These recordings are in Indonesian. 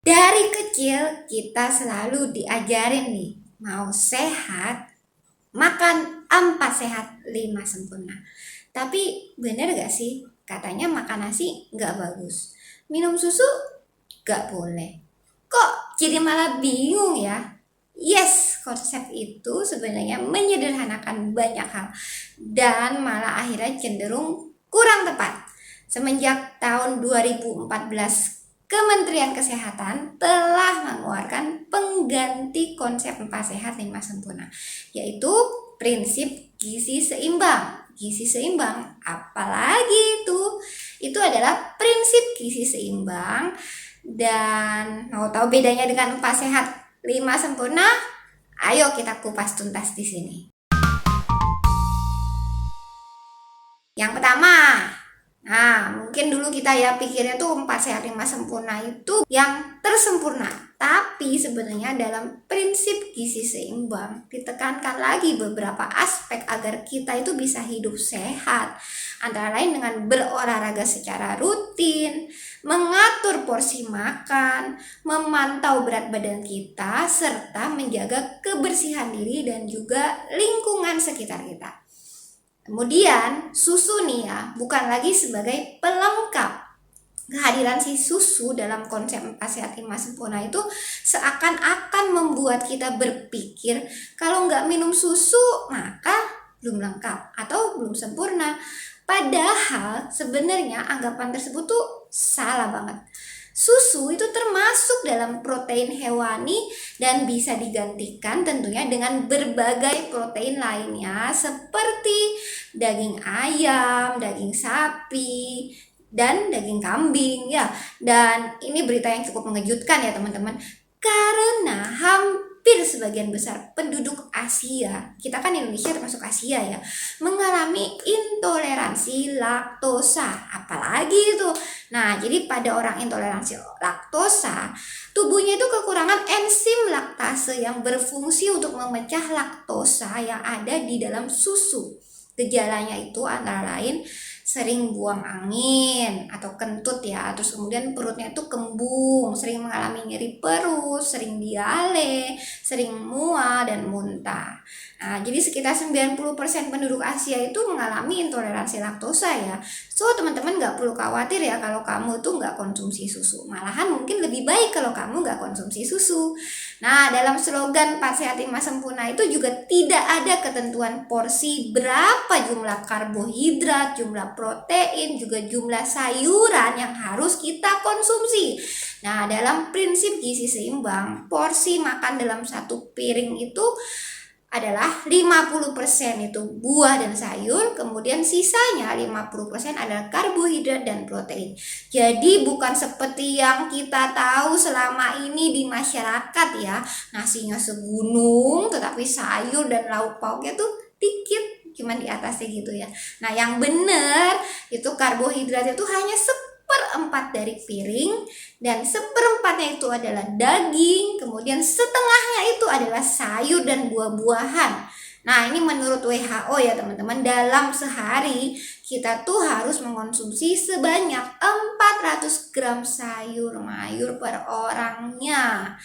Dari kecil kita selalu diajarin nih, mau sehat, makan 4 sehat 5 sempurna. Tapi bener gak sih? Katanya makan nasi gak bagus, minum susu gak boleh. Kok jadi malah bingung ya? Yes, konsep itu sebenarnya menyederhanakan banyak hal dan malah akhirnya cenderung kurang tepat. Semenjak tahun 2014, Kementerian Kesehatan telah mengeluarkan pengganti konsep 4 sehat 5 sempurna, yaitu prinsip gizi seimbang. Gizi seimbang, apalagi itu? Itu adalah prinsip gizi seimbang. Dan mau tahu bedanya dengan 4 sehat 5 sempurna? Ayo kita kupas tuntas di sini. Yang pertama, mungkin dulu kita ya pikirnya tuh 4 sehat 5 sempurna itu yang tersempurna. Tapi sebenarnya dalam prinsip gizi seimbang ditekankan lagi beberapa aspek agar kita itu bisa hidup sehat. Antara lain dengan berolahraga secara rutin, mengatur porsi makan, memantau berat badan kita, serta menjaga kebersihan diri dan juga lingkungan sekitar kita. Kemudian susu nih ya, bukan lagi sebagai pelengkap. Kehadiran si susu dalam konsep 4 sehat 5 sempurna itu seakan-akan membuat kita berpikir kalau nggak minum susu maka belum lengkap atau belum sempurna. Padahal sebenarnya anggapan tersebut tuh salah banget. Susu itu termasuk dalam protein hewani dan bisa digantikan tentunya dengan berbagai protein lainnya seperti daging ayam, daging sapi, dan daging kambing ya. Dan ini berita yang cukup mengejutkan ya teman-teman, karena hampir sebagian besar penduduk Asia, kita kan Indonesia termasuk Asia ya, mengalami intoleransi laktosa. Apalagi itu. Nah, jadi pada orang intoleransi laktosa, tubuhnya itu kekurangan enzim laktase yang berfungsi untuk memecah laktosa yang ada di dalam susu. Gejalanya itu antara lain sering buang angin atau kentut ya, terus kemudian perutnya itu kembung, sering mengalami nyeri perut, sering diare, sering mual dan muntah. Nah, jadi sekitar 90% penduduk Asia itu mengalami intoleransi laktosa ya. So, teman-teman gak perlu khawatir ya kalau kamu tuh gak konsumsi susu. Malahan mungkin lebih baik kalau kamu gak konsumsi susu. Nah, dalam slogan 4 sehat 5 sempurna itu juga tidak ada ketentuan porsi berapa jumlah karbohidrat, jumlah protein, juga jumlah sayuran yang harus kita konsumsi. Nah, dalam prinsip gizi seimbang, porsi makan dalam satu piring itu adalah 50% itu buah dan sayur, kemudian sisanya 50% adalah karbohidrat dan protein. Jadi bukan seperti yang kita tahu selama ini di masyarakat ya, nasinya segunung tetapi sayur dan lauk pauknya tuh dikit, cuman di atasnya gitu ya. Nah, yang benar itu karbohidrat itu hanya 1/4 dari piring, dan 1/4-nya itu adalah daging, kemudian setengahnya itu adalah sayur dan buah-buahan. Nah, ini menurut WHO ya teman-teman, dalam sehari kita tuh harus mengonsumsi sebanyak 400 gram sayur mayur per orangnya.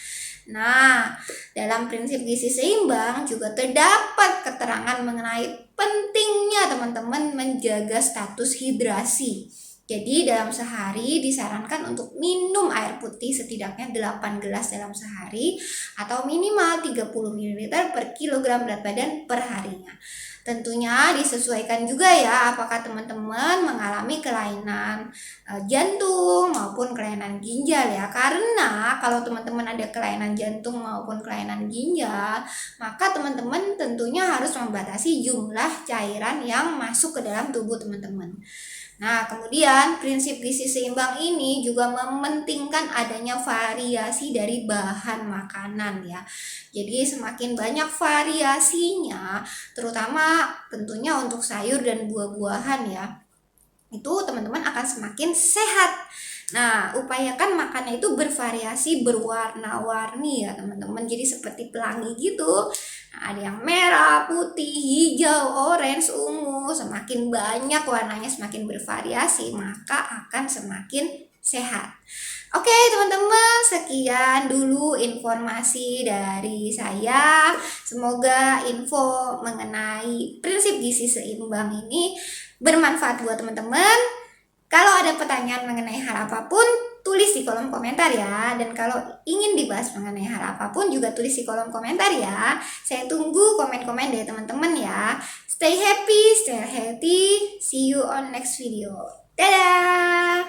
Nah, dalam prinsip gizi seimbang juga terdapat keterangan mengenai pentingnya teman-teman menjaga status hidrasi. Jadi dalam sehari disarankan untuk minum air putih setidaknya 8 gelas dalam sehari atau minimal 30 ml per kilogram berat badan per harinya. Tentunya disesuaikan juga ya apakah teman-teman mengalami kelainan jantung maupun kelainan ginjal ya. Karena kalau teman-teman ada kelainan jantung maupun kelainan ginjal, maka teman-teman tentunya harus membatasi jumlah cairan yang masuk ke dalam tubuh teman-teman. Nah, kemudian prinsip gizi seimbang ini juga mementingkan adanya variasi dari bahan makanan ya. Jadi semakin banyak variasinya, terutama tentunya untuk sayur dan buah-buahan ya, itu teman-teman akan semakin sehat. Nah, upayakan makannya itu bervariasi, berwarna-warni ya teman-teman. Jadi seperti pelangi gitu. Nah, ada yang merah, putih, hijau, orange, ungu. Semakin banyak warnanya, semakin bervariasi, maka akan semakin sehat. Oke teman-teman, sekian dulu informasi dari saya. Semoga info mengenai prinsip gizi seimbang ini bermanfaat buat teman-teman. Kalau ada pertanyaan mengenai hal apapun, tulis di kolom komentar ya. Dan kalau ingin dibahas mengenai hal apapun juga tulis di kolom komentar ya. Saya tunggu komen-komen dari teman-teman ya. Stay happy, stay healthy. See you on next video. Dadah!